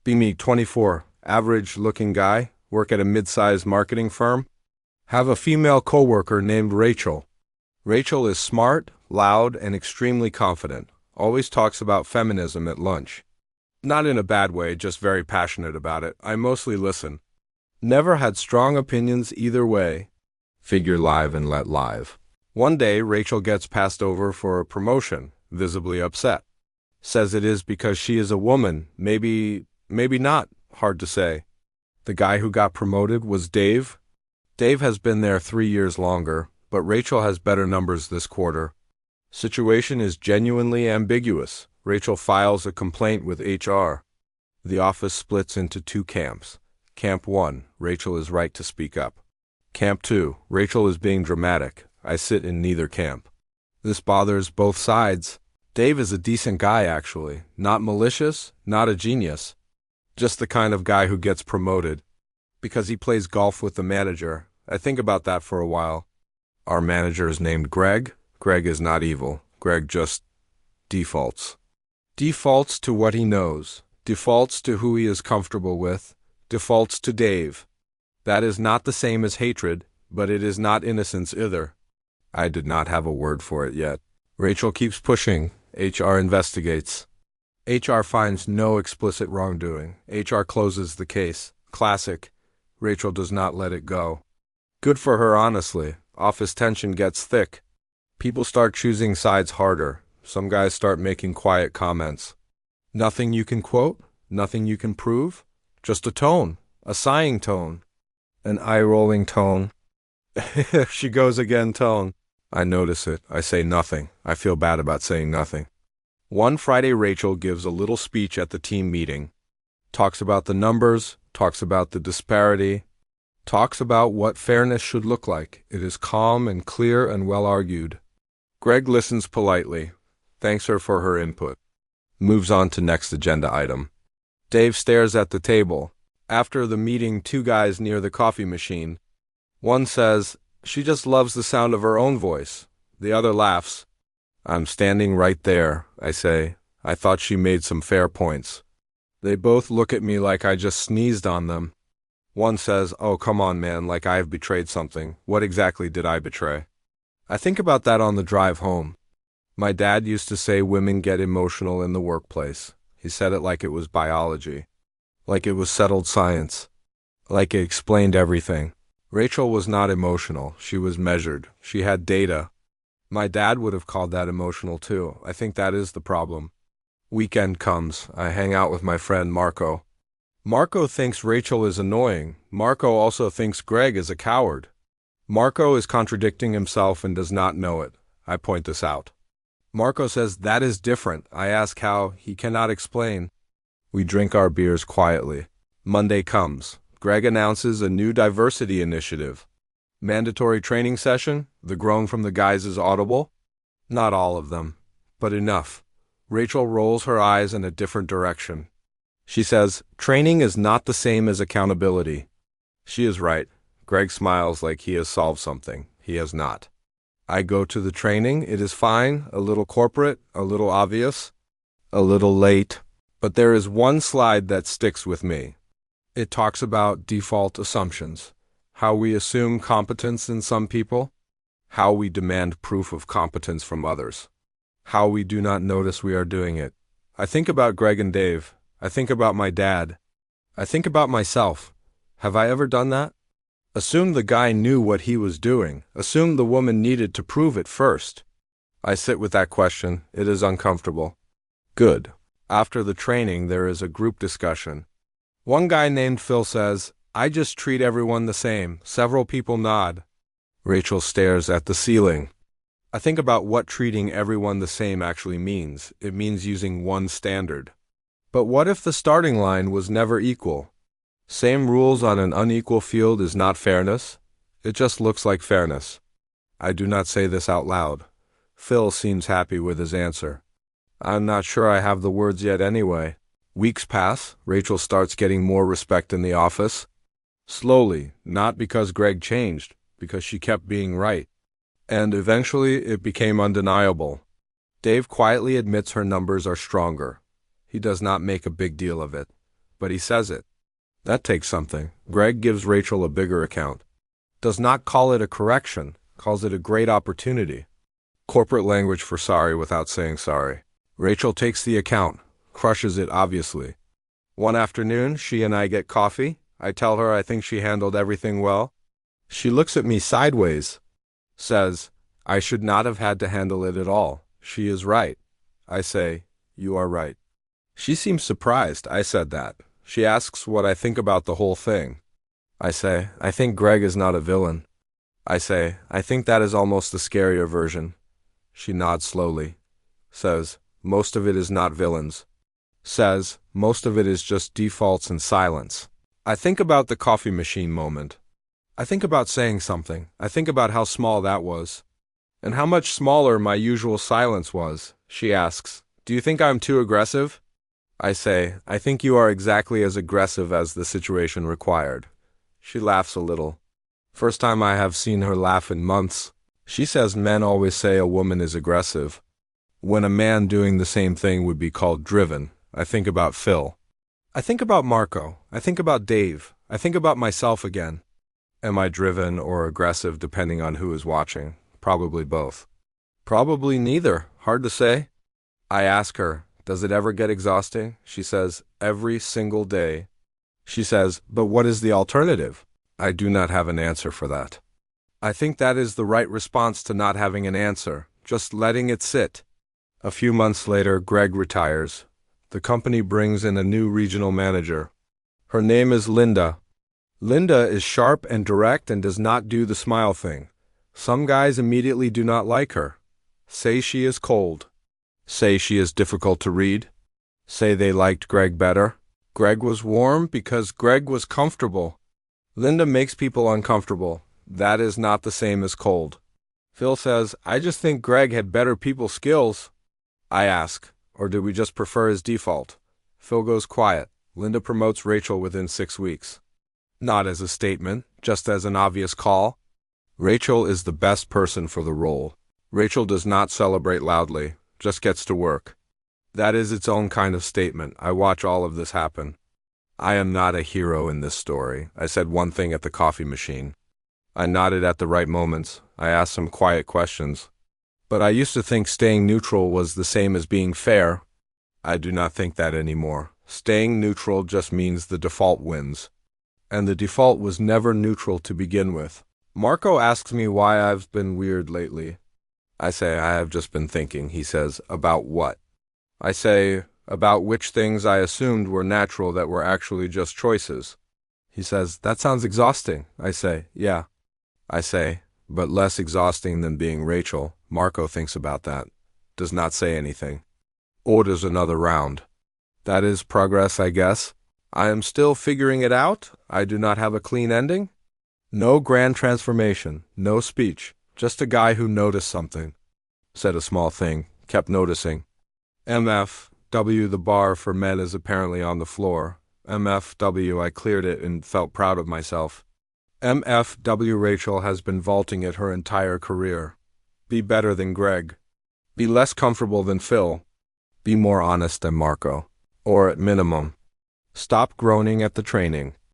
Be me, 24, average-looking guy, work at a mid-sized marketing firm. Have a female coworker named Rachel. Rachel is smart, loud, and extremely confident. Always talks about feminism at lunch. Not in a bad way, just very passionate about it. I mostly listen. Never had strong opinions either way. Figure live and let live. One day, Rachel gets passed over for a promotion, visibly upset. Says it is because she is a woman. Maybe not. Hard to say. The guy who got promoted was Dave. Dave has been there 3 years longer, but Rachel has better numbers this quarter. Situation is genuinely ambiguous. Rachel files a complaint with HR. The office splits into 2 camps. Camp 1, Rachel is right to speak up. Camp 2, Rachel is being dramatic. I sit in neither camp. This bothers both sides. Dave is a decent guy, actually. Not malicious, not a genius. Just the kind of guy who gets promoted. Because he plays golf with the manager. I think about that for a while. Our manager is named Greg. Greg is not evil. Greg just defaults. Defaults to what he knows. Defaults to who he is comfortable with. Defaults to Dave. That is not the same as hatred, but it is not innocence either. I did not have a word for it yet. Rachel keeps pushing. HR investigates. HR finds no explicit wrongdoing. HR closes the case. Classic. Rachel does not let it go. Good for her, honestly. Office tension gets thick. People start choosing sides harder. Some guys start making quiet comments. Nothing you can quote? Nothing you can prove? Just a tone. A sighing tone. An eye-rolling tone. She goes again, tone. I notice it. I say nothing. I feel bad about saying nothing. One Friday, Rachel gives a little speech at the team meeting. Talks about the numbers, talks about the disparity, talks about what fairness should look like. It is calm and clear and well argued. Greg listens politely, thanks her for her input. Moves on to next agenda item. Dave stares at the table. After the meeting, 2 guys near the coffee machine. One says, "She just loves the sound of her own voice." The other laughs. "I'm standing right there," I say. "I thought she made some fair points." They both look at me like I just sneezed on them. One says, "Oh, come on, man, like I have betrayed something. What exactly did I betray?" I think about that on the drive home. My dad used to say women get emotional in the workplace. He said it like it was biology. Like it was settled science. Like it explained everything. Rachel was not emotional. She was measured. She had data. My dad would have called that emotional too. I think that is the problem. Weekend comes. I hang out with my friend Marco. Marco thinks Rachel is annoying. Marco also thinks Greg is a coward. Marco is contradicting himself and does not know it. I point this out. Marco says that is different. I ask how. He cannot explain. We drink our beers quietly. Monday comes. Greg announces a new diversity initiative. Mandatory training session. The groan from the guys is audible. Not all of them, but enough. Rachel rolls her eyes in a different direction. She says, "Training is not the same as accountability." She is right. Greg smiles like he has solved something. He has not. I go to the training. It is fine, a little corporate, a little obvious, a little late. But there is one slide that sticks with me. It talks about default assumptions. How we assume competence in some people. How we demand proof of competence from others. How we do not notice we are doing it. I think about Greg and Dave. I think about my dad. I think about myself. Have I ever done that? Assume the guy knew what he was doing. Assume the woman needed to prove it first. I sit with that question. It is uncomfortable. Good. After the training, there is a group discussion. One guy named Phil says, "I just treat everyone the same." Several people nod. Rachel stares at the ceiling. I think about what treating everyone the same actually means. It means using one standard. But what if the starting line was never equal? Same rules on an unequal field is not fairness. It just looks like fairness. I do not say this out loud. Phil seems happy with his answer. I'm not sure I have the words yet anyway. Weeks pass. Rachel starts getting more respect in the office. Slowly, not because Greg changed, because she kept being right. And eventually it became undeniable. Dave quietly admits her numbers are stronger. He does not make a big deal of it. but he says it. That takes something. Greg gives Rachel a bigger account. Does not call it a correction, calls it a great opportunity. Corporate language for sorry without saying sorry. Rachel takes the account, crushes it obviously. One afternoon, she and I get coffee. I tell her I think she handled everything well. She looks at me sideways, says, I should not have had to handle it at all. She is right. I say, you are right. She seems surprised I said that. She asks what I think about the whole thing. I say, I think Greg is not a villain. I say, I think that is almost the scarier version. She nods slowly. Says, most of it is not villains. Says, most of it is just defaults and silence. I think about the coffee machine moment. I think about saying something. I think about how small that was. And how much smaller my usual silence was. She asks, do you think I'm too aggressive? I say, I think you are exactly as aggressive as the situation required. She laughs a little. First time I have seen her laugh in months. She says men always say a woman is aggressive, when a man doing the same thing would be called driven. I think about Phil. I think about Marco. I think about Dave. I think about myself again. Am I driven or aggressive depending on who is watching? Probably both. Probably neither. Hard to say. I ask her, does it ever get exhausting? She says, every single day. She says, but what is the alternative? I do not have an answer for that. I think that is the right response to not having an answer, just letting it sit. A few months later, Greg retires. The company brings in a new regional manager. Her name is Linda. Linda is sharp and direct and does not do the smile thing. Some guys immediately do not like her. Say she is cold. Say she is difficult to read. Say they liked Greg better. Greg was warm because Greg was comfortable. Linda makes people uncomfortable. That is not the same as cold. Phil says, I just think Greg had better people skills. I ask, or do we just prefer his default? Phil goes quiet. Linda promotes Rachel within 6 weeks. Not as a statement, just as an obvious call. Rachel is the best person for the role. Rachel does not celebrate loudly, just gets to work. That is its own kind of statement. I watch all of this happen. I am not a hero in this story. I said one thing at the coffee machine. I nodded at the right moments. I asked some quiet questions. But I used to think staying neutral was the same as being fair. I do not think that anymore. Staying neutral just means the default wins. And the default was never neutral to begin with. Marco asks me why I've been weird lately. I say, I have just been thinking. He says, about what? I say, about which things I assumed were natural that were actually just choices. He says, that sounds exhausting. I say, yeah. I say, but less exhausting than being Rachel. Marco thinks about that. Does not say anything. Orders another round. That is progress, I guess. I am still figuring it out. I do not have a clean ending. No grand transformation. No speech. Just a guy who noticed something. Said a small thing. Kept noticing. MFW, the bar for men is apparently on the floor. MFW, I cleared it and felt proud of myself. MFW, Rachel has been vaulting it her entire career. Be better than Greg. Be less comfortable than Phil. Be more honest than Marco. Or at minimum, stop groaning at the training.